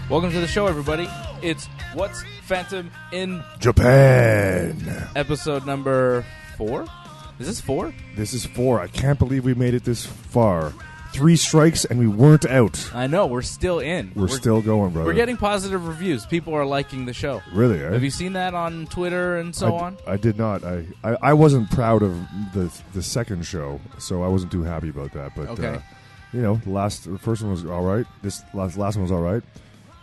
Welcome to the show, everybody. It's What's Phantom in Japan. Episode number 4? Is this 4? This is 4. I can't believe we made it this far. 3 strikes and we weren't out. I know, we're still in. We're still going, brother. We're getting positive reviews. People are liking the show. Really, eh? Have you seen that on Twitter and so on? I did not. I wasn't proud of the second show, so I wasn't too happy about that. But, okay. The first one was all right. This last one was all right.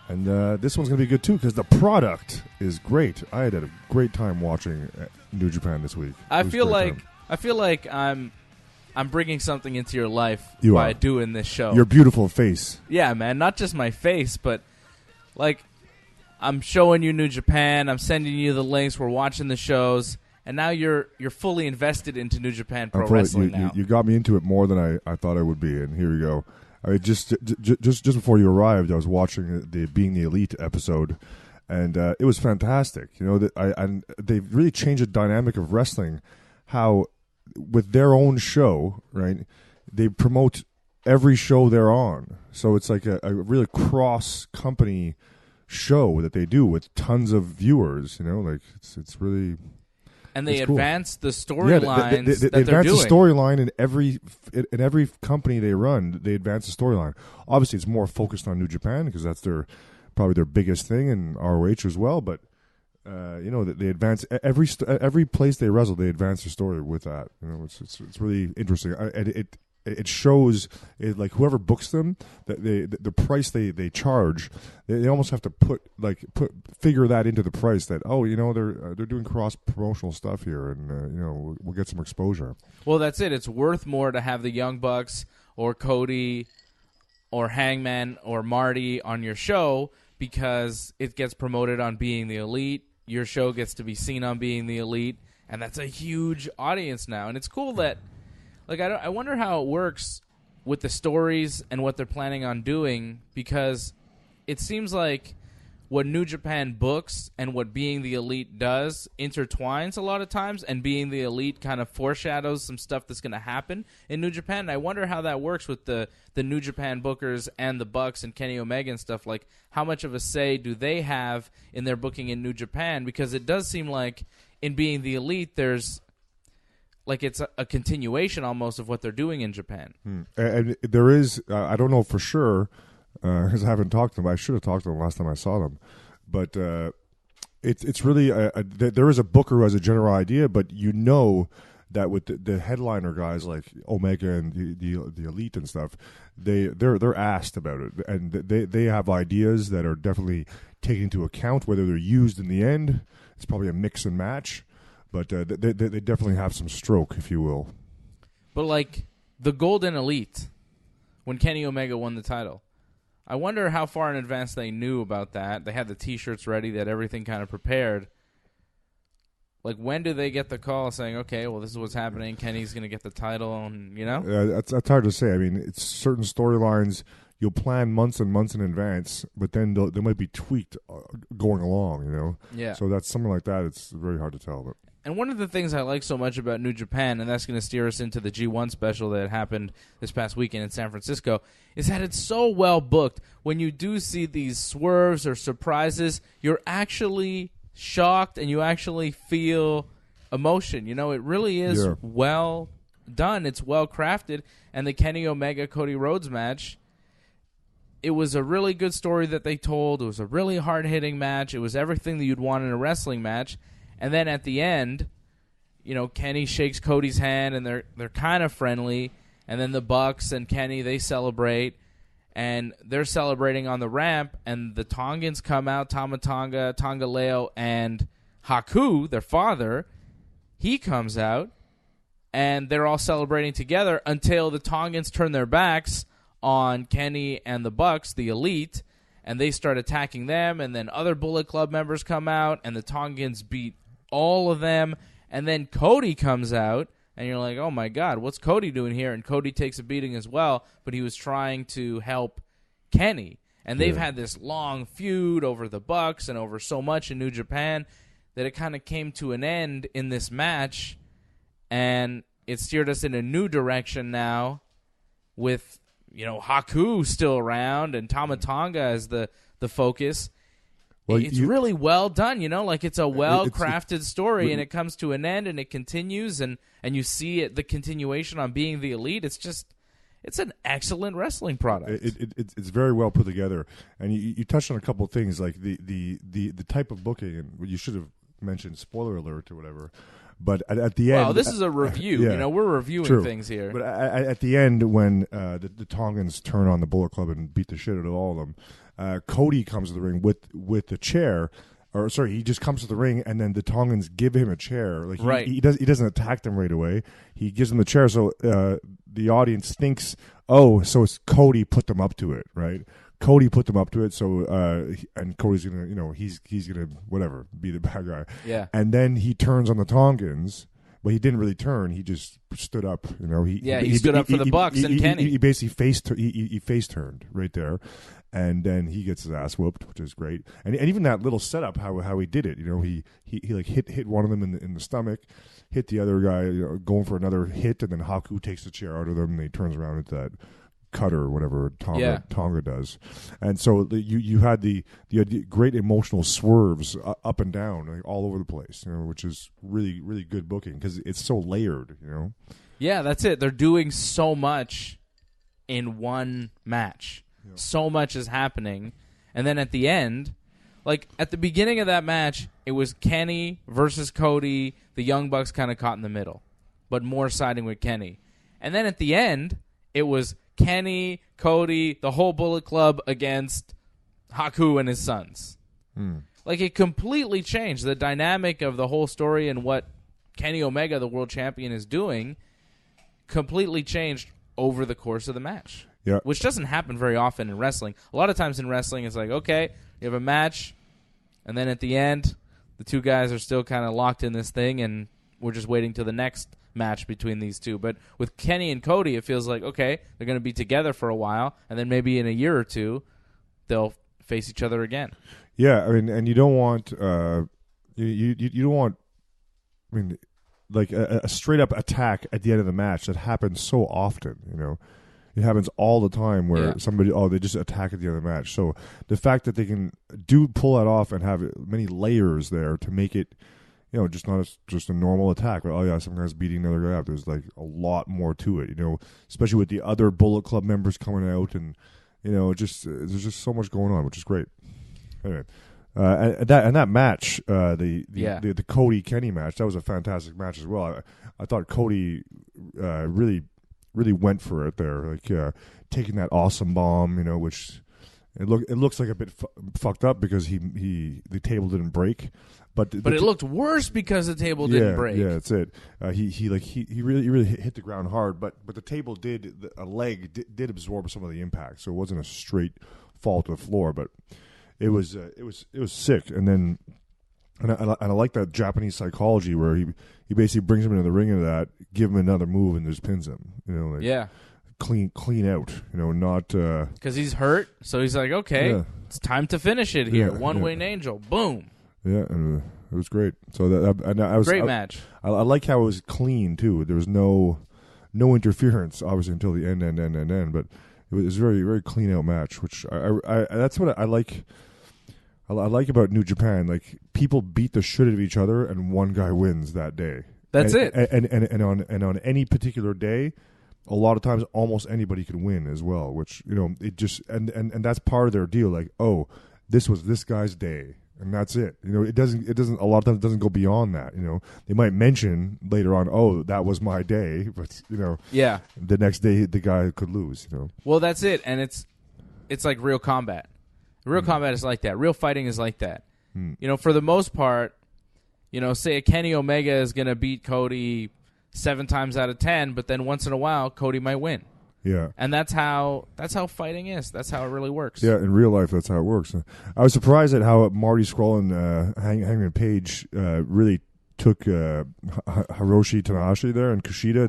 And this one's going to be good, too, because the product is great. I had a great time watching New Japan this week. I feel like I'm bringing something into your life by doing this show. Your beautiful face. Yeah, man. Not just my face, but, like, I'm showing you New Japan. I'm sending you the links. We're watching the shows. And now you're fully invested into New Japan Pro Wrestling now. You got me into it more than I thought I would be, and here we go. Just before you arrived, I was watching the Being the Elite episode, and it was fantastic. You know, they've really changed the dynamic of wrestling. How with their own show, right? They promote every show they're on, so it's like a really cross company show that they do with tons of viewers. You know, like it's really. And they cool. advance the storylines they advance the storyline in every company they run. They advance the storyline. Obviously, it's more focused on New Japan because that's probably their biggest thing, and ROH as well. But they advance every place they wrestle. They advance their story with that. You know, it's really interesting. It shows like whoever books them that the price they charge, they almost have to figure that into the price that they're doing cross promotional stuff here, and we'll get some exposure. Well, that's it. It's worth more to have the Young Bucks or Cody or Hangman or Marty on your show because it gets promoted on Being the Elite. Your show gets to be seen on Being the Elite, and that's a huge audience now. And it's cool that. Like I wonder how it works with the stories and what they're planning on doing, because it seems like what New Japan books and what Being the Elite does intertwines a lot of times, and Being the Elite kind of foreshadows some stuff that's going to happen in New Japan. And I wonder how that works with the New Japan bookers and the Bucks and Kenny Omega and stuff. Like, how much of a say do they have in their booking in New Japan? Because it does seem like in Being the Elite there's... Like it's a continuation almost of what they're doing in Japan. And there is, I don't know for sure, because I haven't talked to them. I should have talked to them last time I saw them. But it's really, there is a booker who has a general idea, but you know that with the headliner guys like Omega and the Elite and stuff, they're asked about it. And they have ideas that are definitely taken into account, whether they're used in the end. It's probably a mix and match. But they definitely have some stroke, if you will. But like the Golden Elite, when Kenny Omega won the title, I wonder how far in advance they knew about that. They had the T-shirts ready, they had everything kind of prepared. Like, when do they get the call saying, okay, well, this is what's happening, Kenny's going to get the title, and that's hard to say. I mean, it's certain storylines you'll plan months and months in advance, but then they might be tweaked going along, you know? Yeah. So that's something like that. It's very hard to tell, but... And one of the things I like so much about New Japan, and that's going to steer us into the G1 special that happened this past weekend in San Francisco, is that it's so well booked. When you do see these swerves or surprises, you're actually shocked and you actually feel emotion. You know, it really is well done. It's well crafted. And the Kenny Omega Cody Rhodes match, it was a really good story that they told. It was a really hard-hitting match. It was everything that you'd want in a wrestling match. And then at the end, you know, Kenny shakes Cody's hand, and they're kind of friendly. And then the Bucks and Kenny, they celebrate, and they're celebrating on the ramp. And the Tongans come out, Tama Tonga, Tonga Leo, and Haku, their father. He comes out, and they're all celebrating together until the Tongans turn their backs on Kenny and the Bucks, the Elite, and they start attacking them. And then other Bullet Club members come out, and the Tongans beat all of them, and then Cody comes out, and you're like, oh my God, what's Cody doing here? And Cody takes a beating as well, but he was trying to help Kenny. And they've had this long feud over the Bucks and over so much in New Japan that it kind of came to an end in this match, and it steered us in a new direction now with, you know, Haku still around and Tama Tonga as the the focus. Well, it's really well done, like it's a well-crafted story, and it comes to an end, and it continues, and you see the continuation on being the elite. It's an excellent wrestling product. It's very well put together, and you touched on a couple of things, like the type of booking, and you should have mentioned spoiler alert or whatever. But at the end, this is a review. Yeah, we're reviewing things here. But at the end, when the Tongans turn on the Bullet Club and beat the shit out of all of them, Cody comes to the ring with the chair. Or sorry, he just comes to the ring, and then the Tongans give him a chair. Like he doesn't attack them right away. He gives them the chair, so the audience thinks, oh, so it's Cody put them up to it, right? Cody put them up to it, so and Cody's gonna, he's gonna whatever be the bad guy. Yeah. And then he turns on the Tongans, but he didn't really turn. He just stood up. He stood up for the Bucks and Kenny. He basically he face turned right there, and then he gets his ass whooped, which is great. And even that little setup, how he did it, he like hit one of them in the stomach, hit the other guy, going for another hit, and then Haku takes the chair out of them, and he turns around into that cutter or whatever Tonga does. And so you had the great emotional swerves up and down, like, all over the place, which is really, really good booking because it's so layered, Yeah, that's it. They're doing so much in one match. Yeah. So much is happening. And then at the end, like at the beginning of that match, it was Kenny versus Cody. The Young Bucks kind of caught in the middle, but more siding with Kenny. And then at the end, it was Kenny, Cody, the whole Bullet Club against Haku and his sons. Like, it completely changed the dynamic of the whole story, and what Kenny Omega, the world champion, is doing completely changed over the course of the match. Yeah. Which doesn't happen very often in wrestling. A lot of times in wrestling, it's like, okay, you have a match, and then at the end, the two guys are still kind of locked in this thing, and we're just waiting till the next match between these two. But with Kenny and Cody, it feels like, okay, they're going to be together for a while, and then maybe in a year or two, they'll face each other again. Yeah, I mean, and you don't want you don't want, I mean, like a straight up attack at the end of the match that happens so often. It happens all the time where they just attack at the end of the match. So the fact that they can pull that off and have many layers there to make it, just not just a normal attack. But, oh, yeah, some guy's beating another guy up. There's, like, a lot more to it, especially with the other Bullet Club members coming out. And, there's just so much going on, which is great. Anyway, and that match, the Cody-Kenny match, that was a fantastic match as well. I thought Cody really, really went for it there, like taking that awesome bomb, which it looks like a bit fucked up because the table didn't break. But it looked worse because the table didn't break. Yeah, that's it. He really hit the ground hard, but the table a leg did absorb some of the impact, so it wasn't a straight fall to the floor. But it was sick. And then I like that Japanese psychology where he basically brings him into the ring into that, give him another move, and just pins him. Clean out. Not because he's hurt, so he's like, okay, it's time to finish it here. One-winged angel, boom. Yeah, and it was great. So that was great match. I like how it was clean too. There was no interference, obviously, until the end. But it was a very, very clean out match, which I that's what I like. I like about New Japan. Like, people beat the shit out of each other, and one guy wins that day. That's it. And on any particular day, a lot of times almost anybody could win as well. Which it just and that's part of their deal. Like, oh, this was this guy's day. And that's it. It doesn't. A lot of times it doesn't go beyond that. They might mention later on, "Oh, that was my day," but the next day the guy could lose. Well, that's it, and it's like real combat. Real combat is like that. Real fighting is like that. For the most part, say a Kenny Omega is going to beat Cody 7 times out of 10, but then once in a while Cody might win. Yeah, and that's how fighting is. That's how it really works. Yeah, in real life, that's how it works. I was surprised at how Marty Scurll and Hangman Page really took Hiroshi Tanahashi there and Kushida.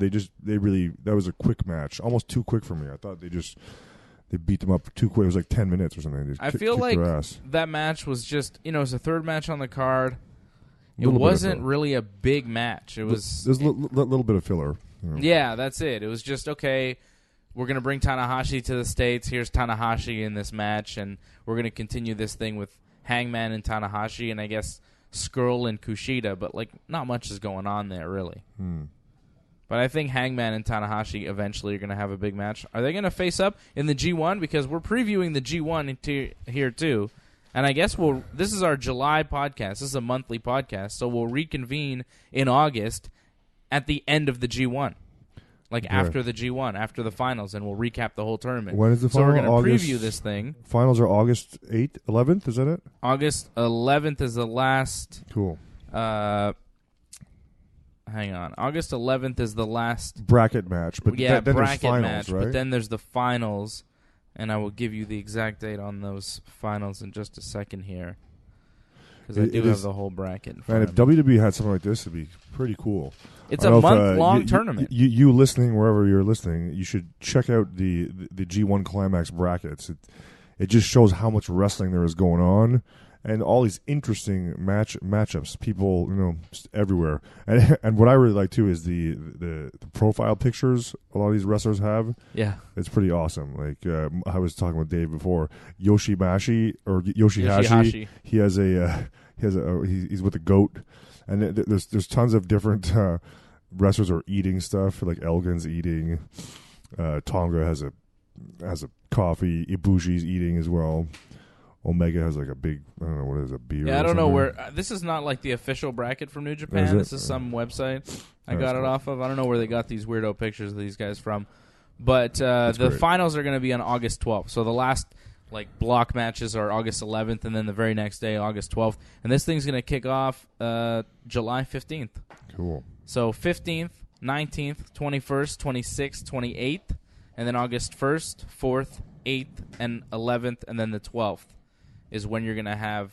That was a quick match, almost too quick for me. I thought they beat them up too quick. It was like 10 minutes or something. I feel like that match was just it was the third match on the card. It wasn't really a big match. It was. There's a little bit of filler. Yeah, that's it. It was just okay. we're going to bring Tanahashi to the States. Here's Tanahashi in this match, and we're going to continue this thing with Hangman and Tanahashi, and I guess Skrull and Kushida, but like not much is going on there really. But I think Hangman and Tanahashi eventually are going to have a big match. Are they going to face up in the G1? Because we're previewing the G1 here too, and I guess this is our July podcast. This is a monthly podcast, so we'll reconvene in August at the end of the G1. After the G1, after the finals, and we'll recap the whole tournament. When is the final? So we're going to preview this thing. Finals are August 8th, 11th, is that it? August 11th is the last... Cool. Hang on. August 11th is the last... bracket match. But then bracket there's finals, match, right? But then there's the finals, and I will give you the exact date on those finals in just a second here. Because I do have the whole bracket in front of me. If WWE had something like this, it'd be pretty cool. It's a month-long tournament. You listening, wherever you're listening, you should check out the G1 Climax brackets. It just shows how much wrestling there is going on, and all these interesting matchups. People, just everywhere. And what I really like too is the profile pictures a lot of these wrestlers have. Yeah, it's pretty awesome. Like I was talking with Dave before, Yoshihashi. He's with a goat, and there's tons of different wrestlers are eating stuff. Like Elgin's eating, Tonga has a coffee. Ibushi's eating as well. Omega has like a big, I don't know what it is, a beer. Yeah, I don't know where. This is not like the official bracket from New Japan. This is some website I got it off of. I don't know where they got these weirdo pictures of these guys from. But the finals are going to be on August 12th. So the last block matches are August 11th, and then the very next day, August 12th. And this thing's going to kick off July 15th. Cool. So 15th, 19th, 21st, 26th, 28th, and then August 1st, 4th, 8th, and 11th, and then the 12th is when you're going to have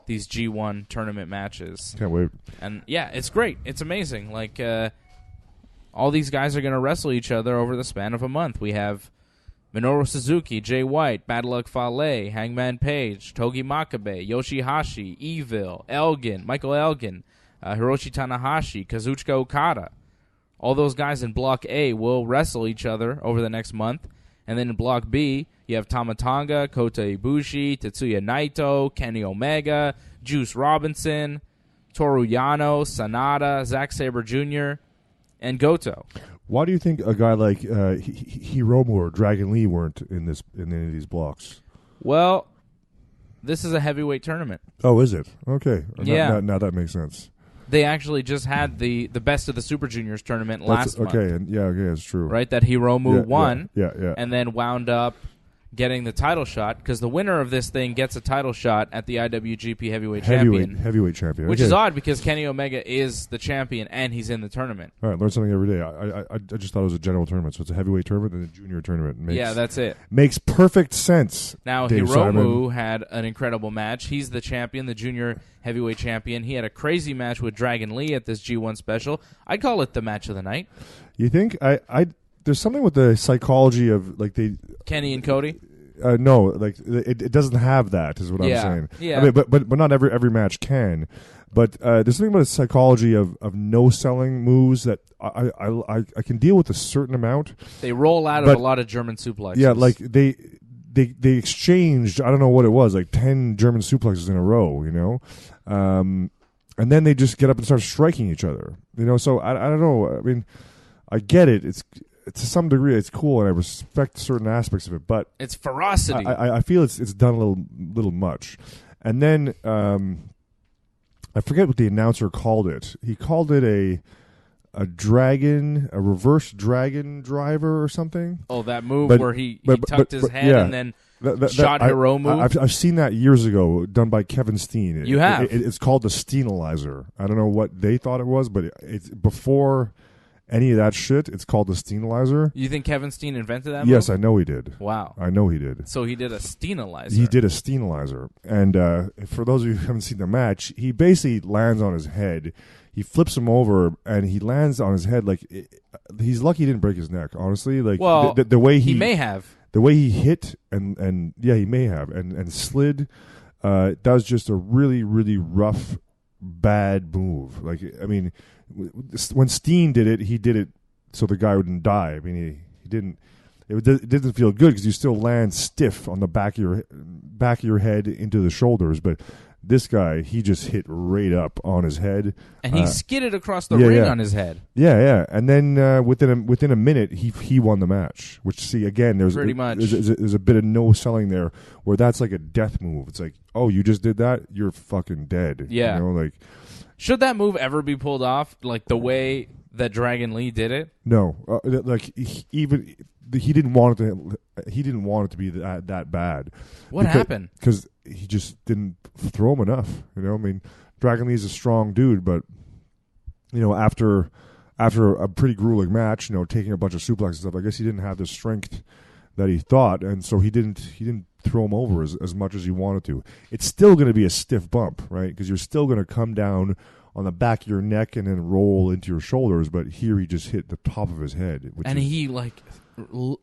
these G1 tournament matches. Can't wait. And, yeah, it's great. It's amazing. All these guys are going to wrestle each other over the span of a month. We have Minoru Suzuki, Jay White, Bad Luck Fale, Hangman Page, Togi Makabe, Yoshihashi, Evil, Michael Elgin, Hiroshi Tanahashi, Kazuchika Okada. All those guys in Block A will wrestle each other over the next month. And then in Block B, you have Tama Tonga, Kota Ibushi, Tetsuya Naito, Kenny Omega, Juice Robinson, Toru Yano, Sanada, Zack Sabre Jr., and Goto. Why do you think a guy like Hiromu or Dragon Lee weren't in any of these blocks? Well, this is a heavyweight tournament. Oh, is it? Okay. Yeah. Now that makes sense. They actually just had the Best of the Super Juniors tournament last month. Okay, that's true. Right, that Hiromu won. Yeah. And then wound up getting the title shot, because the winner of this thing gets a title shot at the IWGP Heavyweight Champion. Heavyweight Champion. Which is odd, because Kenny Omega is the champion, and he's in the tournament. All right, learn something every day. I just thought it was a general tournament, so it's a heavyweight tournament and a junior tournament. That's it. Makes perfect sense. Now, Dave Hiromu had an incredible match. He's the champion, the junior heavyweight champion. He had a crazy match with Dragon Lee at this G1 special. I'd call it the match of the night. You think? There's something with the psychology of Kenny and Cody? No, it doesn't have that, is what I'm saying. Yeah. I mean, but not every match can. But there's something about the psychology of no selling moves that I can deal with a certain amount. They roll out of a lot of German suplexes. Yeah, they exchanged, I don't know what it was, 10 German suplexes in a row, and then they just get up and start striking each other, So I don't know. I mean, I get it. It's to some degree it's cool, and I respect certain aspects of it, but it's ferocity. I feel it's done a little much. And then I forget what the announcer called it. He called it a reverse dragon driver or something. Oh, that move where he tucked his head and then shot Hiromu. I've seen that years ago, done by Kevin Steen. You have? It's called the Steenalizer. I don't know what they thought it was, but it's before any of that shit. It's called the Steenalizer. You think Kevin Steen invented that move? Yes, I know he did. Wow. I know he did. So he did a Steenalizer. He did a Steenalizer. And for those of you who haven't seen the match, he basically lands on his head. He flips him over, and he lands on his head he's lucky he didn't break his neck, honestly. The way he may have. The way he hit, and he may have, and slid, that was just a really, really rough, bad move. When Steen did it, he did it so the guy wouldn't die. I mean, he didn't. it didn't feel good because you still land stiff on the back of your head into the shoulders. But this guy, he just hit right up on his head, and he skidded across the ring on his head. Yeah. And then within a minute, he won the match. Which, see, again, there's a bit of no selling there, where that's like a death move. It's like, oh, you just did that, you're fucking dead. Yeah, you know, like, should that move ever be pulled off, like the way that Dragon Lee did it? No, like he didn't want it to. He didn't want it to be that bad. What happened? Because he just didn't throw him enough. You know, I mean, Dragon Lee's a strong dude, but you know, after a pretty grueling match, you know, taking a bunch of suplexes and stuff, I guess he didn't have the strength that he thought, and so he didn't throw him over as much as he wanted to. It's still going to be a stiff bump, right? Because you're still going to come down on the back of your neck and then roll into your shoulders, but here he just hit the top of his head. And he, like,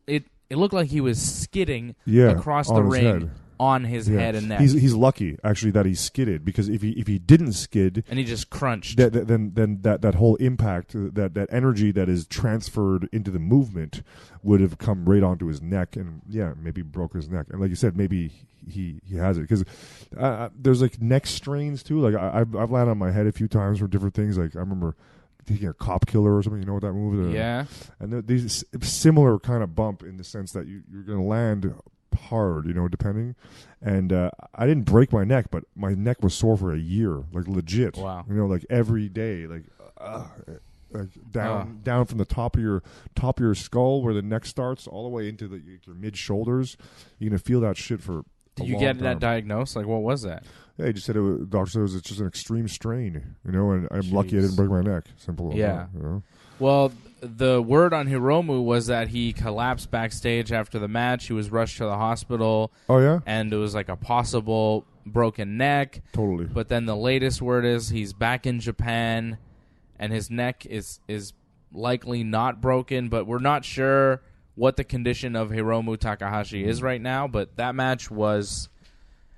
it looked like he was skidding across the ring on his head and neck. He's lucky, actually, that he skidded, because if he didn't skid... And he just crunched. Then that whole impact, that energy that is transferred into the movement would have come right onto his neck and, maybe broke his neck. And like you said, maybe he has it. Because there's, like, neck strains, too. Like, I've landed on my head a few times for different things. Like, I remember taking a cop killer or something. You know what that move is? Yeah. And these similar kind of bump in the sense that you're going to land hard, you know, depending. And I didn't break my neck, but my neck was sore for a year, like legit. Wow. You know, like every day, like down from the top of your skull where the neck starts all the way into your mid shoulders. You're gonna feel that shit for. Did you get that diagnosed? Like, what was that? Yeah, he just said the doctor said it was just an extreme strain, you know, and I'm lucky I didn't break my neck. Simple as that, you know? Well, the word on Hiromu was that he collapsed backstage after the match. He was rushed to the hospital. Oh, yeah? And it was like a possible broken neck. Totally. But then the latest word is he's back in Japan, and his neck is likely not broken, but we're not sure what the condition of Hiromu Takahashi is right now. But that match was,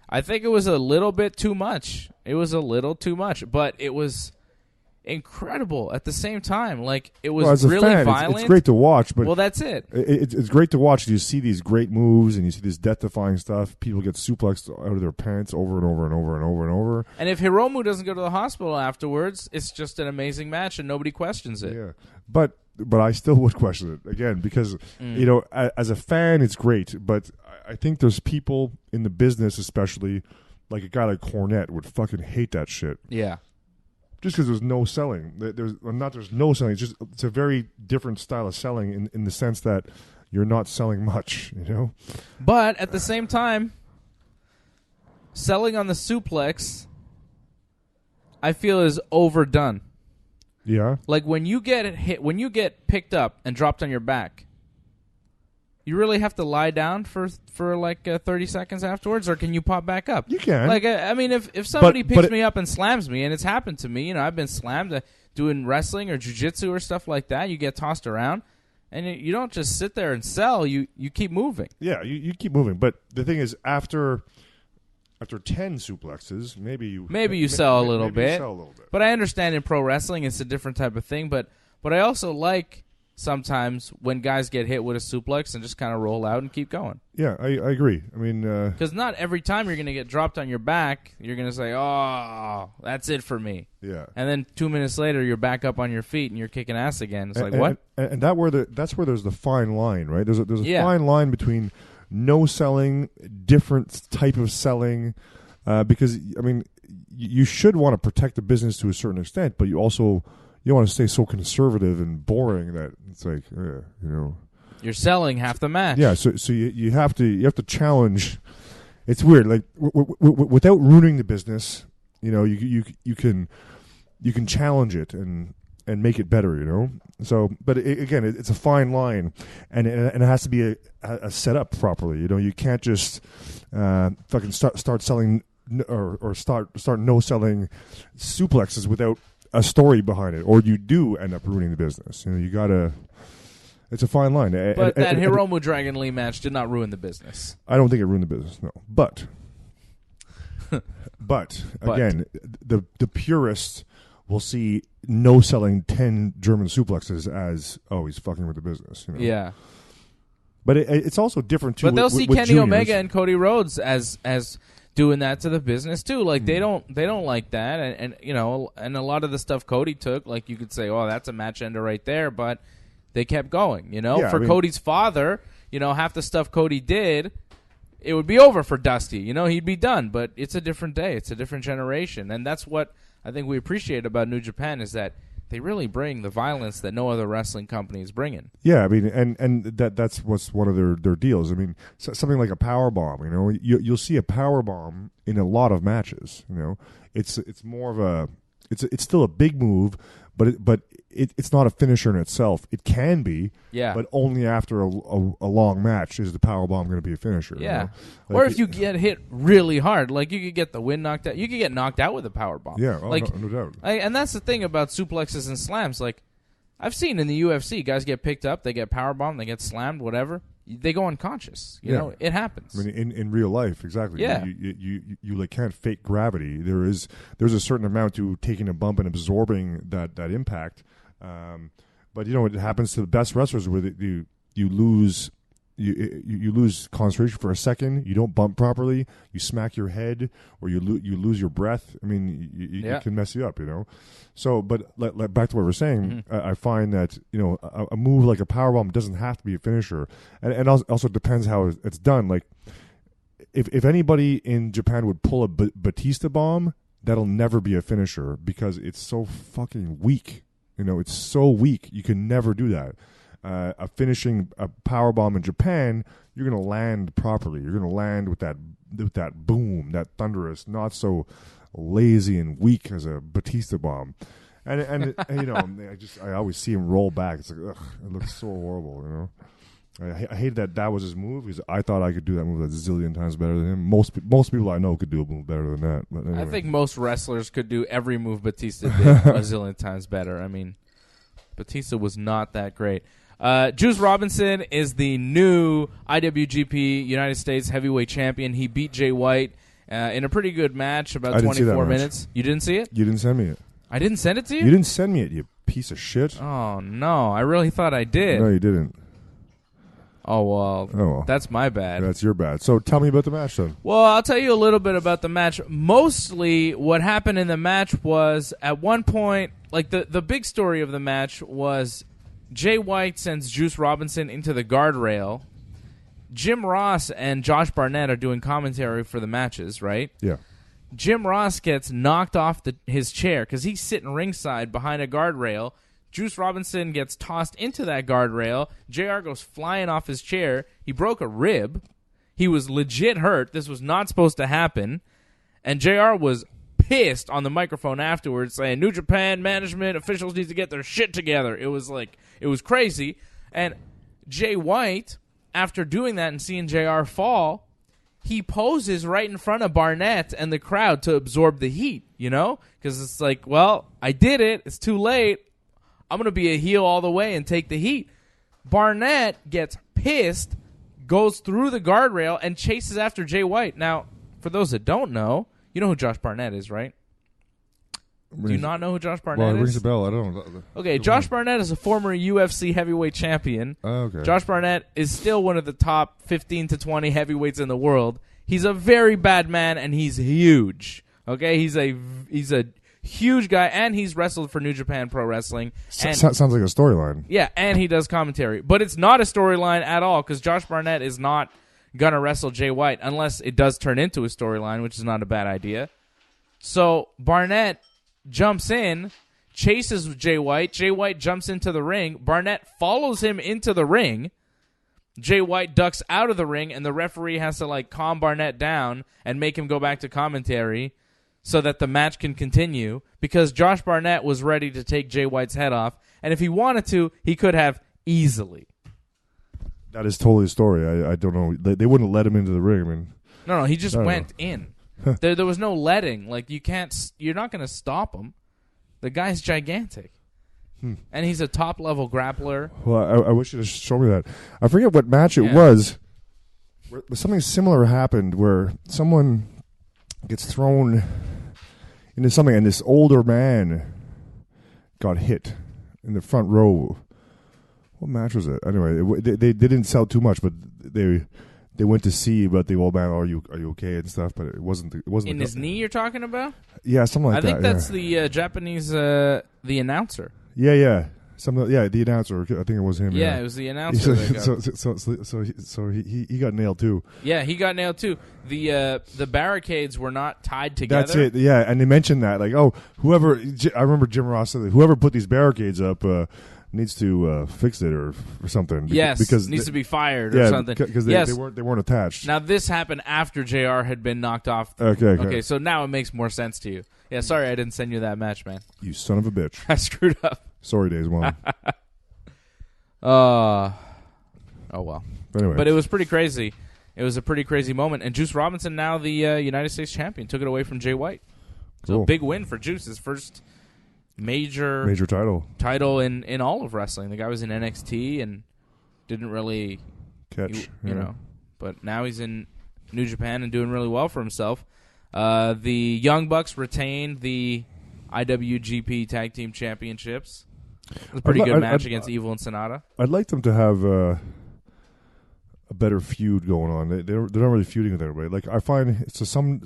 I think it was a little bit too much. It was a little too much, but it was incredible at the same time. Like, it was really fan, violent. It's great to watch, but that's it. It's great to watch. You see these great moves and you see this death-defying stuff. People get suplexed out of their pants over and over and over and over and over. And if Hiromu doesn't go to the hospital afterwards, it's just an amazing match and nobody questions it. Yeah, but I still would question it again because you know, as a fan, it's great. But I think there's people in the business, especially like a guy like Cornette, would fucking hate that shit. Yeah. Just because there's no selling. There's no selling. It's a very different style of selling in the sense that you're not selling much, you know? But at the same time, selling on the suplex, I feel, is overdone. Yeah. Like, when you get picked up and dropped on your back, you really have to lie down for like 30 seconds afterwards, or can you pop back up? You can. Like, I mean, if somebody picks me up and slams me, and it's happened to me, you know, I've been slammed doing wrestling or jiu-jitsu or stuff like that. You get tossed around, and you don't just sit there and sell. You keep moving. Yeah, you keep moving. But the thing is, after 10 suplexes, maybe you sell a little bit. Sell a little bit. But I understand in pro wrestling it's a different type of thing. But I also like sometimes when guys get hit with a suplex and just kind of roll out and keep going. Yeah, I agree. I mean, because not every time you're going to get dropped on your back, you're going to say, "Oh, that's it for me." Yeah. And then 2 minutes later, you're back up on your feet and you're kicking ass again. It's what? And that's where there's the fine line, right? There's a fine line between no selling, different type of selling, because I mean, you should want to protect the business to a certain extent, but you also. You don't want to stay so conservative and boring that it's like, you know, you're selling half the match. Yeah, so you have to challenge. It's weird, like without ruining the business, you know, you can challenge it and make it better, you know. So, but again, it's a fine line, and it has to be a set up properly. You know, you can't just fucking start selling or start no selling suplexes without a story behind it, or you do end up ruining the business. You know, you gotta. It's a fine line. But that Hiromu Dragon Lee match did not ruin the business. I don't think it ruined the business. No, but again, the purists will see no selling 10 German suplexes as he's fucking with the business. You know? Yeah. But it's also different too. But they'll with, see with Kenny juniors. Omega and Cody Rhodes as doing that to the business too. Like they don't like that, and you know, and a lot of the stuff Cody took, like you could say, oh, that's a match ender right there, but they kept going. You know, for Cody's father, you know, half the stuff Cody did, it would be over for Dusty. You know, he'd be done. But it's a different day. It's a different generation, and that's what I think we appreciate about New Japan is that they really bring the violence that no other wrestling company is bringing. Yeah, I mean, and that's what's one of their deals. I mean, something like a power bomb. You know, you'll see a power bomb in a lot of matches. You know, it's more of a it's still a big move, but it's not a finisher in itself. It can be, yeah, but only after a long match is the power bomb going to be a finisher. Yeah, you know? Or if you get hit really hard, like you could get the wind knocked out. You could get knocked out with a power bomb. Yeah, like no doubt. And that's the thing about suplexes and slams. Like I've seen in the UFC, guys get picked up, they get power bombed, they get slammed, whatever. They go unconscious. You know, it happens. I mean, in real life, exactly. Yeah. You like can't fake gravity. There's a certain amount to taking a bump and absorbing that impact. But you know, it happens to the best wrestlers where you lose. You lose concentration for a second. You don't bump properly. You smack your head, or you lose your breath. I mean, it can mess you up. You know. So, but back to what we're saying, I find that you know a move like a powerbomb doesn't have to be a finisher, and also depends how it's done. Like if anybody in Japan would pull a Batista bomb, that'll never be a finisher because it's so fucking weak. You know, it's so weak. You can never do that. A power bomb in Japan, you're going to land properly. You're going to land with that boom, that thunderous, not so lazy and weak as a Batista bomb. And you know, I always see him roll back. It's like, ugh, it looks so horrible. You know, I hate that was his move because I thought I could do that move a zillion times better than him. Most people I know could do a move better than that. But anyway. I think most wrestlers could do every move Batista did a zillion times better. I mean, Batista was not that great. Juice Robinson is the new IWGP United States Heavyweight Champion. He beat Jay White in a pretty good match, about 24 minutes. You didn't see it? You didn't send me it. I didn't send it to you? You didn't send me it, you piece of shit. Oh, no. I really thought I did. No, you didn't. Oh, well. That's my bad. That's your bad. So tell me about the match, then. Well, I'll tell you a little bit about the match. Mostly what happened in the match was at one point, like the big story of the match was Jay White sends Juice Robinson into the guardrail. Jim Ross and Josh Barnett are doing commentary for the matches, right? Yeah. Jim Ross gets knocked off his chair because he's sitting ringside behind a guardrail. Juice Robinson gets tossed into that guardrail. JR goes flying off his chair. He broke a rib. He was legit hurt. This was not supposed to happen. And JR was pissed on the microphone afterwards saying, New Japan management officials need to get their shit together. It was crazy. And Jay White, after doing that and seeing JR fall, he poses right in front of Barnett and the crowd to absorb the heat, you know? Because it's like, well, I did it. It's too late. I'm going to be a heel all the way and take the heat. Barnett gets pissed, goes through the guardrail, and chases after Jay White. Now, for those that don't know, you know who Josh Barnett is, right? Do you not know who Josh Barnett is? Well, it rings a bell. I don't know. Okay, Josh Barnett is a former UFC heavyweight champion. Okay. Josh Barnett is still one of the top 15 to 20 heavyweights in the world. He's a very bad man, and he's huge. Okay, he's a huge guy, and he's wrestled for New Japan Pro Wrestling. Sounds like a storyline. Yeah, and he does commentary. But it's not a storyline at all, because Josh Barnett is not going to wrestle Jay White unless it does turn into a storyline, which is not a bad idea. So Barnett jumps in, chases Jay White. Jay White jumps into the ring. Barnett follows him into the ring. Jay White ducks out of the ring, and the referee has to calm Barnett down and make him go back to commentary so that the match can continue, because Josh Barnett was ready to take Jay White's head off, and if he wanted to, he could have easily. That is totally a story. I don't know. They wouldn't let him into the ring. I mean, no, he just went in. There was no letting. You're not going to stop him. The guy's gigantic. And he's a top-level grappler. Well, I wish you to show me that. I forget what match it was. Where something similar happened where someone gets thrown into something, and this older man got hit in the front row. What match was it? Anyway, they didn't sell too much, but they went to see about the old man. Are you okay and stuff? But it wasn't in his knee. You're talking about? Yeah, something like that. I think that's the Japanese the announcer. Yeah. The announcer. I think it was him. Yeah, it was the announcer. So he got nailed too. Yeah, he got nailed too. The barricades were not tied together. That's it. Yeah, and they mentioned that whoever I remember Jim Ross said that whoever put these barricades up needs to fix it or something. Yes, because needs to be fired or something. Because they weren't attached. Now this happened after JR had been knocked off. Okay. So now it makes more sense to you. Yeah, sorry I didn't send you that match, man. You son of a bitch. I screwed up. Sorry, Days One. Oh well. Anyway, but it was pretty crazy. It was a pretty crazy moment. And Juice Robinson, now the United States champion, took it away from Jay White. So big win for Juice. His first major title in all of wrestling. The guy was in NXT and didn't really catch, you know. But now he's in New Japan and doing really well for himself. The Young Bucks retained the IWGP Tag Team Championships. It was a pretty good match against Evil and Sonata. I'd like them to have a better feud going on. They're not really feuding with everybody. Like I find to some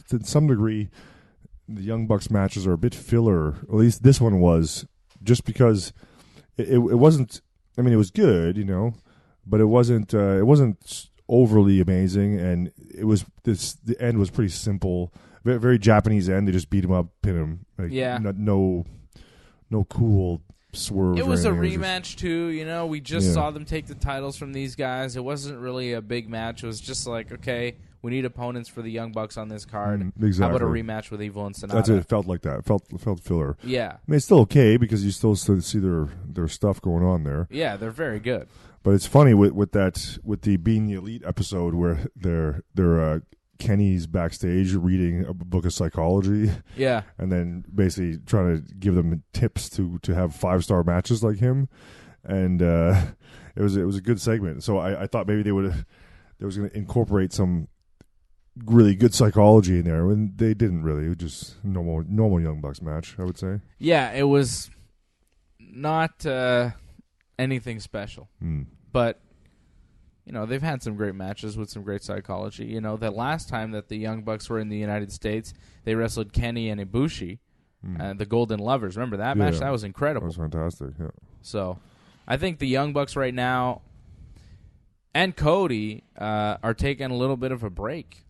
degree, the Young Bucks matches are a bit filler. At least this one was, just because it wasn't. I mean, it was good, but it wasn't overly amazing, and it was the end was pretty simple. Very, very Japanese end. They just beat him up, pin him. No cool swerve. It was a rematch too. We just saw them take the titles from these guys. It wasn't really a big match. It was just like, okay, we need opponents for the Young Bucks on this card. Exactly. How about a rematch with Evil and Sonata? That's it. It felt like that. It felt filler. Yeah. I mean, it's still okay because you still see their stuff going on there. Yeah, they're very good. But it's funny with the Being the Elite episode where they're Kenny's backstage reading a book of psychology. Yeah. And then basically trying to give them tips to have 5-star matches like him. And it was a good segment. So I thought maybe they was going to incorporate some really good psychology in there, and they didn't really. It was just normal Young Bucks match, I would say. Yeah, it was not anything special. But they've had some great matches with some great psychology. The last time that the Young Bucks were in the United States, they wrestled Kenny and Ibushi, the Golden Lovers. Remember that match? That was incredible. That was fantastic, yeah. So, I think the Young Bucks right now and Cody are taking a little bit of a break,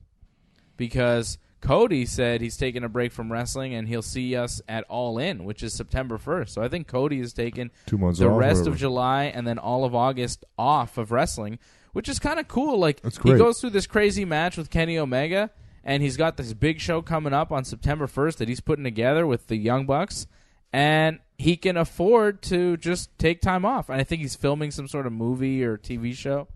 because Cody said he's taking a break from wrestling and he'll see us at All In, which is September 1st. So I think Cody is taking 2 months the off, rest of July and then all of August off of wrestling, which is kind of cool. Like, that's great. He goes through this crazy match with Kenny Omega, and he's got this big show coming up on September 1st that he's putting together with the Young Bucks, and he can afford to just take time off. And I think he's filming some sort of movie or TV show.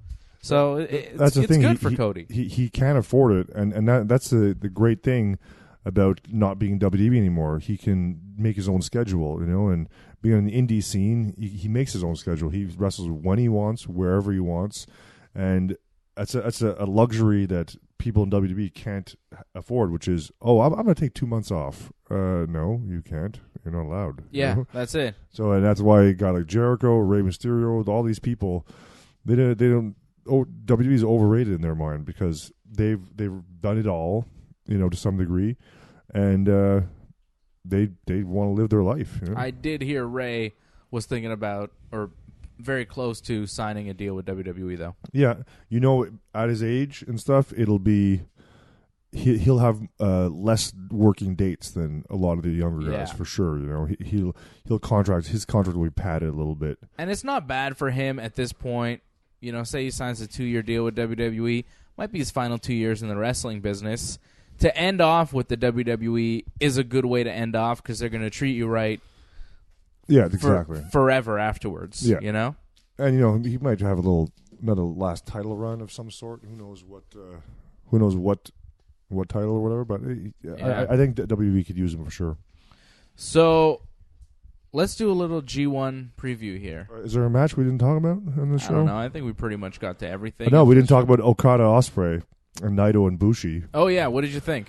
So it's good for Cody. He can't afford it, and that's the great thing about not being WWE anymore. He can make his own schedule, and being on the indie scene, he makes his own schedule. He wrestles when he wants, wherever he wants, and that's a luxury that people in WWE can't afford, which is, I'm going to take 2 months off. No, you can't. You're not allowed. Yeah, that's it. So and that's why a guy like Jericho, Rey Mysterio, all these people, they don't. WWE is overrated in their mind because they've done it all, to some degree, and they want to live their life. I did hear Ray was thinking about, or very close to, signing a deal with WWE, though. Yeah, at his age and stuff, it'll be he'll have less working dates than a lot of the younger guys for sure. He'll contract, his contract will be padded a little bit, and it's not bad for him at this point. Say he signs a 2-year deal with WWE, might be his final 2 years in the wrestling business. To end off with the WWE is a good way to end off because they're going to treat you right. Yeah, exactly. Forever afterwards. Yeah. And he might have another last title run of some sort. Who knows what title or whatever. But I think that WWE could use him for sure. So let's do a little G1 preview here. Is there a match we didn't talk about on the show? I don't know. I think we pretty much got to everything. No, we didn't talk about Okada Ospreay and Naito and Bushi. Oh, yeah. What did you think?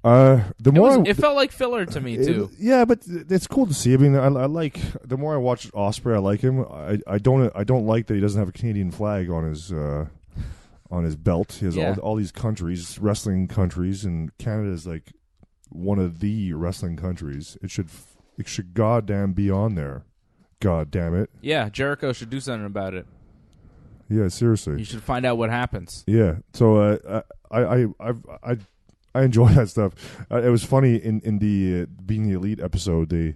It felt like filler to me too. Yeah, but it's cool to see. I mean, I like the more I watch Ospreay, I like him. I don't like that he doesn't have a Canadian flag on his belt. He has all these countries, wrestling countries, and Canada is like one of the wrestling countries. It should goddamn be on there. God damn it. Yeah, Jericho should do something about it. Yeah, seriously. You should find out what happens. Yeah. So I enjoy that stuff. It was funny in the Being the Elite episode. They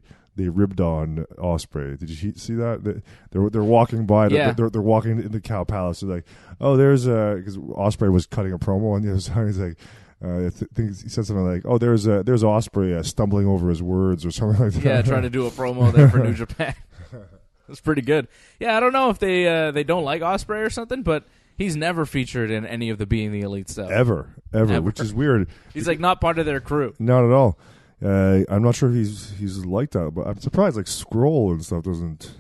ribbed on Ospreay. Did you see that? They're walking by. Yeah. They're walking in the Cow Palace. They're like, oh, there's because Ospreay was cutting a promo on the other side. He's like, I think he said something like, oh, there's Ospreay stumbling over his words or something like that. Yeah, trying to do a promo there for New Japan. That's pretty good. Yeah, I don't know if they don't like Ospreay or something, but he's never featured in any of the Being the Elite stuff. Ever, which is weird. He's like not part of their crew. Not at all. I'm not sure if he's like that, but I'm surprised like Scroll and stuff doesn't.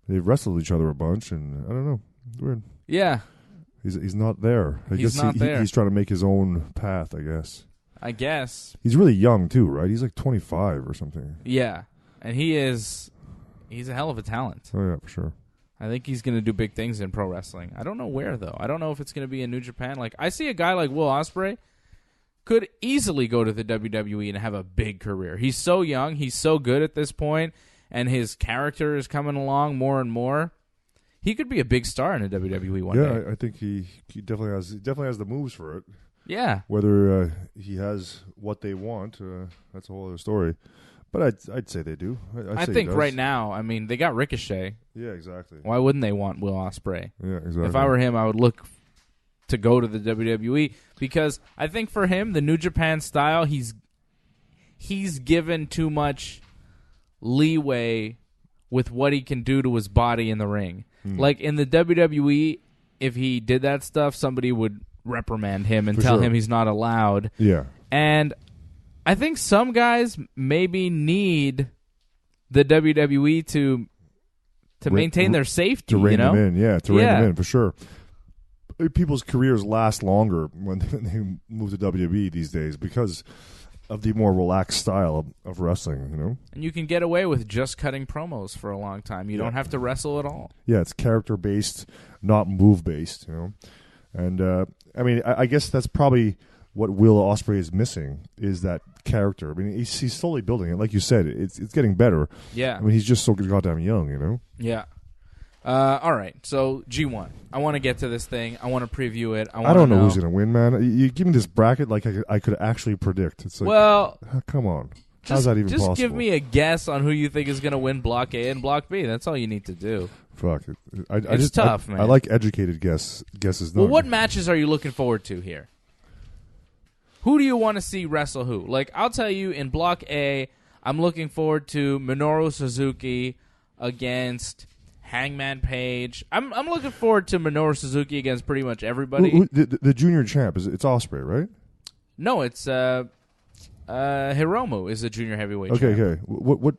They've wrestled each other a bunch, and I don't know. It's weird. Yeah. He's not there. He's trying to make his own path, I guess. He's really young too, right? He's like 25 or something. Yeah. And he's a hell of a talent. Oh yeah, for sure. I think he's going to do big things in pro wrestling. I don't know where though. I don't know if it's going to be in New Japan. Like I see a guy like Will Ospreay could easily go to the WWE and have a big career. He's so young, he's so good at this point, and his character is coming along more and more. He could be a big star in the WWE one day. Yeah, I think he definitely has the moves for it. Yeah. Whether he has what they want, that's a whole other story. But I'd say they do. I think right now, I mean, they got Ricochet. Yeah, exactly. Why wouldn't they want Will Ospreay? Yeah, exactly. If I were him, I would look to go to the WWE because I think for him, the New Japan style, he's given too much leeway with what he can do to his body in the ring. Like in the WWE, if he did that stuff, somebody would reprimand him and tell him he's not allowed. Yeah. And I think some guys maybe need the WWE to maintain their safety. To rein them in, to rein them in, for sure. People's careers last longer when they move to WWE these days because of the more relaxed style of wrestling, you know? And you can get away with just cutting promos for a long time. You don't have to wrestle at all. Yeah, it's character-based, not move-based, you know? And, I mean, I guess that's probably what Will Ospreay is missing, is that character. I mean, he's slowly building it. Like you said, it's getting better. Yeah. I mean, he's just so goddamn young, you know? Yeah. All right, so G1. I want to get to this thing. I want to preview it. I don't know who's going to win, man. You give me this bracket like I could actually predict. It's like, well, come on. How's that even possible? Just give me a guess on who you think is going to win Block A and Block B. That's all you need to do. Fuck it. It's tough, man. I like educated guesses. Well, what matches are you looking forward to here? Who do you want to see wrestle who? Like, I'll tell you, in Block A, I'm looking forward to Minoru Suzuki against Hangman Page. I'm looking forward to Minoru Suzuki against pretty much everybody. The junior champ, it's Ospreay, right? No, it's Hiromu is the junior heavyweight champ. Okay. What?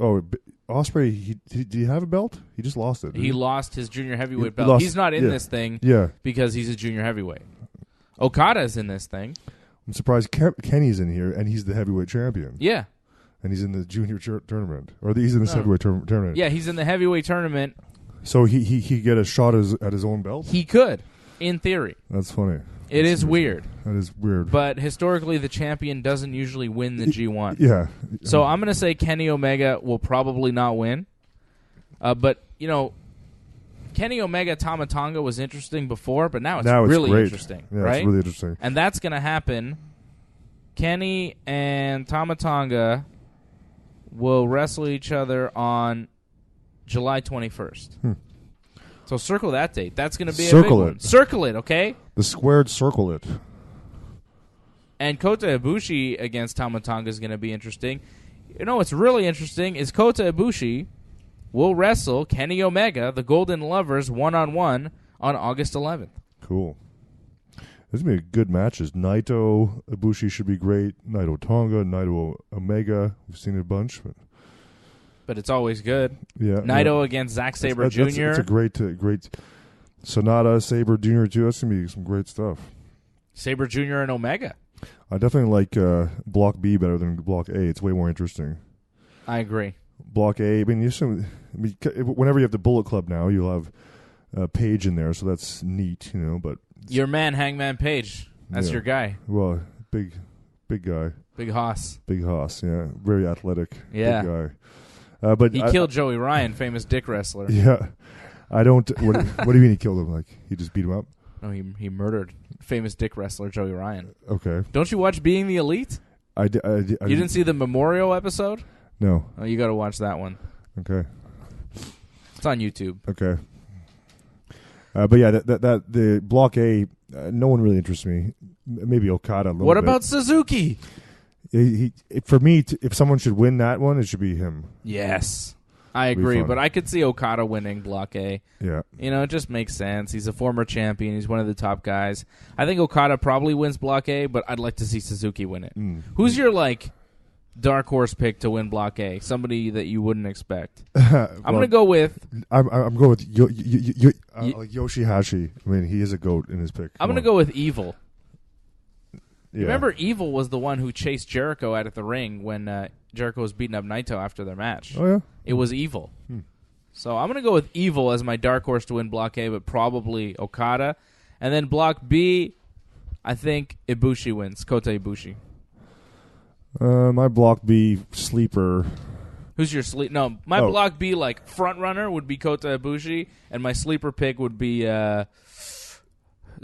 Oh, Ospreay, did he have a belt? He just lost it. He lost his junior heavyweight belt. He's not in this thing because he's a junior heavyweight. Okada's in this thing. I'm surprised Kenny's in here, and he's the heavyweight champion. Yeah. And he's in the junior tournament. Or he's in this heavyweight tournament. Yeah, he's in the heavyweight tournament. So he get a shot at his own belt? He could, in theory. That's funny. It is weird. That is weird. But historically, the champion doesn't usually win the G1. Yeah. So I'm going to say Kenny Omega will probably not win. But, you know, Kenny Omega Tama Tonga was interesting before, but now it's really great. Interesting. Yeah, right? It's really interesting. And that's going to happen. Kenny and Tama Tonga will wrestle each other on July 21st. So circle that date. That's going to be a big one. Circle it, okay? The squared circle it. And Kota Ibushi against Tama Tonga is going to be interesting. You know what's really interesting is Kota Ibushi will wrestle Kenny Omega, the Golden Lovers, one-on-one on August 11th. Cool. There's going to be good matches. Naito, Ibushi should be great. Naito Tonga, Naito Omega. We've seen it a bunch. But it's always good. Yeah. Naito against Zack Sabre Jr. It's a great Sonata, Sabre Jr. too. That's going to be some great stuff. Sabre Jr. and Omega. I definitely like Block B better than Block A. It's way more interesting. I agree. Block A, I mean, whenever you have the Bullet Club now, you'll have Page in there, so that's neat, but... Your man, Hangman Page. That's your guy. Well, big guy. Big Hoss. Big Hoss, yeah. Very athletic. Yeah. Big guy. But he killed Joey Ryan, famous dick wrestler. Yeah. I don't... What do you mean he killed him? Like, he just beat him up? No, he murdered famous dick wrestler Joey Ryan. Okay. Don't you watch Being the Elite? I you didn't see the Memorial episode? No. Oh, you got to watch that one. Okay. It's on YouTube. Okay. But yeah, that the Block A, no one really interests me. Maybe Okada a little bit. What about Suzuki? For me, if someone should win that one, it should be him. Yes. I agree, but I could see Okada winning Block A. Yeah. It just makes sense. He's a former champion. He's one of the top guys. I think Okada probably wins Block A, but I'd like to see Suzuki win it. Who's your, dark horse pick to win Block A? Somebody that you wouldn't expect. I'm going to go with... I'm going with Yoshihashi. I mean, he is a GOAT in his pick. I'm going to go with Evil. Yeah. Remember, Evil was the one who chased Jericho out of the ring when Jericho was beating up Naito after their match. Oh, yeah? It was Evil. So I'm going to go with Evil as my dark horse to win Block A, but probably Okada. And then Block B, I think Ibushi wins. Kota Ibushi. My Block B sleeper. Who's your sleep? No, my Block B front runner would be Kota Ibushi, and my sleeper pick would be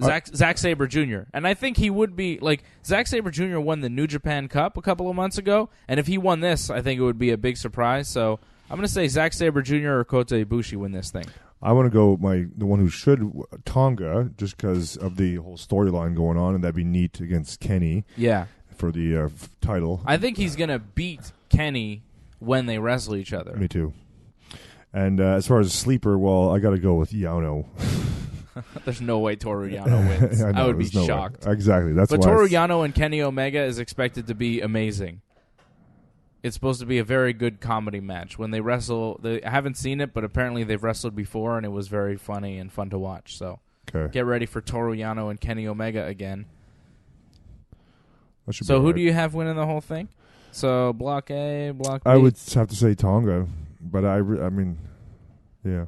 Zack Sabre Jr. And I think he would be Zack Sabre Jr. won the New Japan Cup a couple of months ago, and if he won this, I think it would be a big surprise. So I'm going to say Zack Sabre Jr. or Kota Ibushi win this thing. I want to go the one who should, Tonga, just because of the whole storyline going on, and that'd be neat against Kenny. Yeah. For the title. I think he's going to beat Kenny when they wrestle each other. Me too. And as far as sleeper, well, I got to go with Yano. There's no way Toru Yano wins. I would be shocked. Exactly. But Toru Yano and Kenny Omega is expected to be amazing. It's supposed to be a very good comedy match. When they wrestle, I haven't seen it, but apparently they've wrestled before, and it was very funny and fun to watch. So get ready for Toru Yano and Kenny Omega again. So who do you have winning the whole thing? So Block A, Block B? I would have to say Tonga, but I mean, yeah,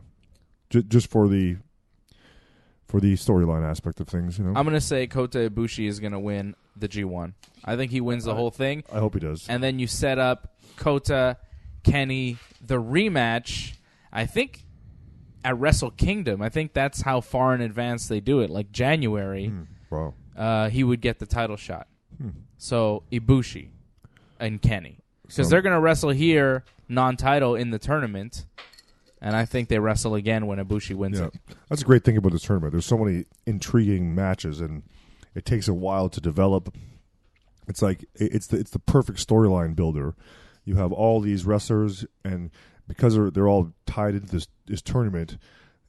just for the storyline aspect of things, I'm going to say Kota Ibushi is going to win the G1. I think he wins the whole thing. I hope he does. And then you set up Kota, Kenny, the rematch. I think at Wrestle Kingdom. I think that's how far in advance they do it. Like January, wow. He would get the title shot. So Ibushi and Kenny. Because they're going to wrestle here, non-title, in the tournament. And I think they wrestle again when Ibushi wins it. That's a great thing about this tournament. There's so many intriguing matches, and it takes a while to develop. It's like it's the perfect storyline builder. You have all these wrestlers, and because they're all tied into this tournament,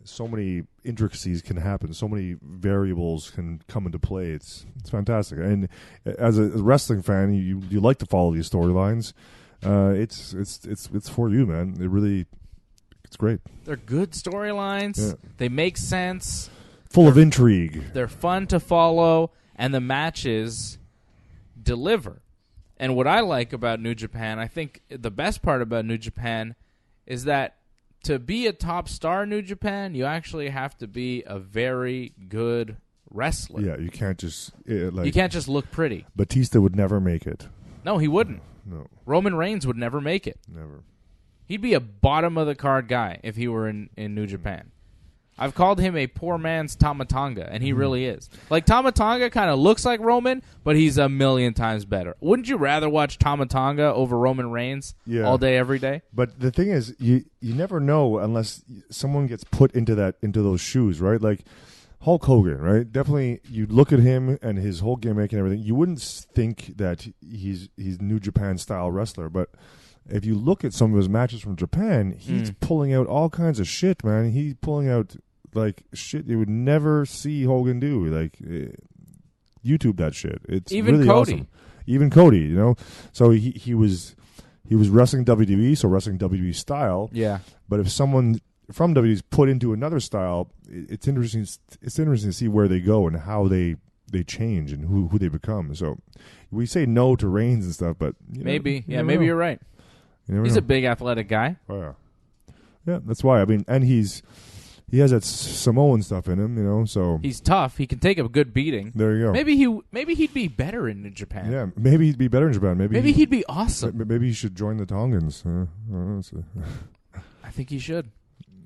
so many intricacies can happen. So many variables can come into play. It's fantastic. And as a wrestling fan, you like to follow these storylines. It's for you, man. It's great. They're good storylines. Yeah. They make sense. Full of intrigue. They're fun to follow, and the matches deliver. And what I like about New Japan, I think the best part about New Japan is that to be a top star in New Japan, you actually have to be a very good wrestler. Yeah, you can't just you can't just look pretty. Batista would never make it. No, he wouldn't. No. Roman Reigns would never make it. Never. He'd be a bottom of the card guy if he were in New Japan. I've called him a poor man's Tama Tonga, and he really is. Like, Tama Tonga kind of looks like Roman, but he's a million times better. Wouldn't you rather watch Tama Tonga over Roman Reigns all day, every day? But the thing is, you never know unless someone gets put into those shoes, right? Like Hulk Hogan, right? Definitely, you look at him and his whole gimmick and everything, you wouldn't think that he's New Japan-style wrestler, but if you look at some of his matches from Japan, he's pulling out all kinds of shit, man. He's pulling out like shit you would never see Hogan do. Like YouTube that shit. It's even really Cody. Awesome. Even Cody, So he was wrestling WWE, so wrestling WWE style. Yeah. But if someone from WWE is put into another style, it's interesting. It's interesting to see where they go and how they they change and who they become. So we say no to Reigns and stuff, but maybe know. you're right. He's a big athletic guy. Oh yeah, that's why. I mean, and he has that Samoan stuff in him, so he's tough. He can take a good beating. There you go. Maybe he'd be better in New Japan. Yeah, maybe he'd be better in Japan. Maybe he'd be awesome. Maybe he should join the Tongans. I think he should.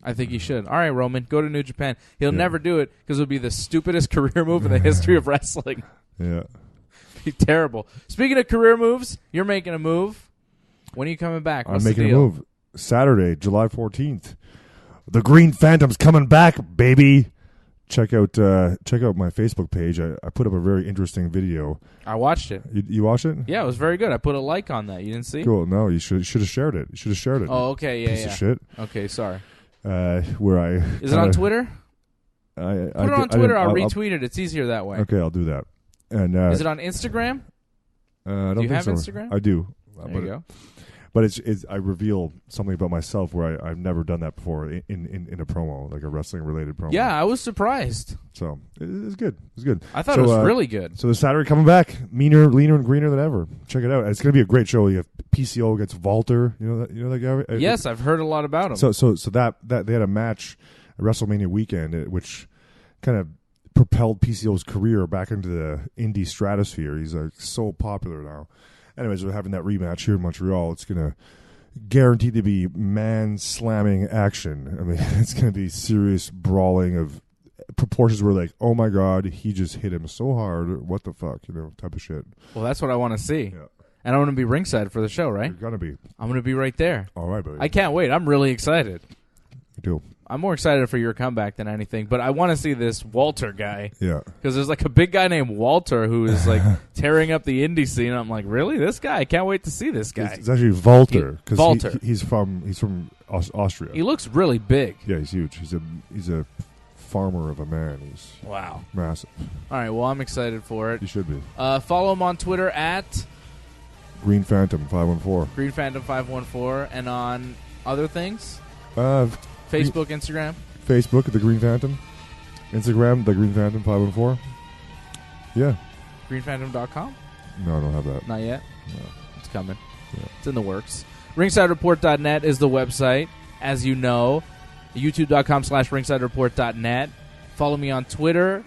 All right, Roman, go to New Japan. He'll never do it because it'll be the stupidest career move in the history of wrestling. Yeah. Be terrible. Speaking of career moves, you're making a move. When are you coming back? What's I'm making the deal? a move. Saturday, July 14th. The Green Phantom's coming back, baby. Check out my Facebook page. I put up a very interesting video. I watched it. You watched it? Yeah, it was very good. I put a like on that. You didn't see? Cool. No, you should have shared it. You should have shared it. Oh, okay. Yeah, Piece of shit. Okay, sorry. Where I is it on Twitter? Put it on Twitter. I'll retweet it. It's easier that way. Okay, I'll do that. And is it on Instagram? I don't do you think have so. Instagram? I do. There you go. But it's I reveal something about myself where I've never done that before in a promo, like a wrestling related promo. Yeah, I was surprised. So it's good. It's good. I thought it was really good. So the Saturday coming back, meaner, leaner, and greener than ever. Check it out. It's going to be a great show. You have PCO against Walter. You know that guy. Yes, I've heard a lot about him. So that they had a match at WrestleMania weekend, which kind of propelled PCO's career back into the indie stratosphere. He's so popular now. Anyways, we're having that rematch here in Montreal. It's going to guarantee to be man-slamming action. I mean, it's going to be serious brawling of proportions where, like, oh, my God, he just hit him so hard. What the fuck, type of shit. Well, that's what I want to see. Yeah. And I'm going to be ringside for the show, right? You're going to be. I'm going to be right there. All right, buddy. I can't wait. I'm really excited. Me too. I'm more excited for your comeback than anything, but I want to see this Walter guy. Yeah. Because there's like a big guy named Walter who is like tearing up the indie scene. I'm like, really? This guy? I can't wait to see this guy. It's actually Walter. Walter. He's from Austria. He looks really big. Yeah, he's huge. He's a farmer of a man. He's massive. All right, well, I'm excited for it. You should be. Follow him on Twitter at Green Phantom 514. Green Phantom 514, and on other things. Facebook, Instagram. Facebook, The Green Phantom. Instagram, The Green Phantom 514. Yeah. GreenPhantom.com? No, I don't have that. Not yet? No. It's coming. Yeah. It's in the works. RingsideReport.net is the website, as you know. YouTube.com/RingsideReport.net. Follow me on Twitter,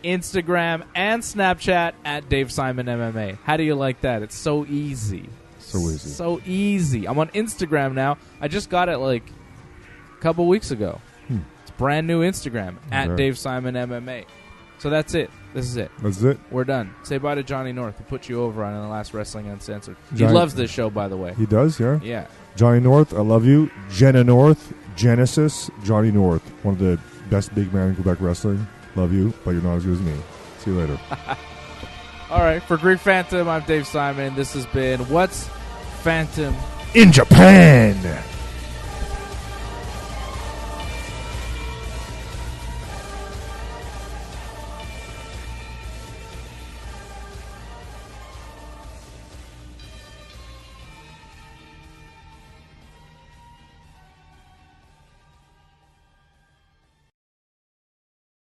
Instagram, and Snapchat at Dave Simon MMA. How do you like that? It's so easy. So easy. I'm on Instagram now. I just got it like a couple weeks ago. It's brand new Instagram at Dave Simon MMA. So that's it. This is it. That's it. We're done. Say bye to Johnny North, who put you over on the last Wrestling Uncensored. He loves this show, by the way. He does, yeah? Yeah. Johnny North, I love you. Jenna North, Genesis, Johnny North. One of the best big men in Quebec wrestling. Love you, but you're not as good as me. See you later. All right. For Green Phantom, I'm Dave Simon. This has been What's Phantom in Japan?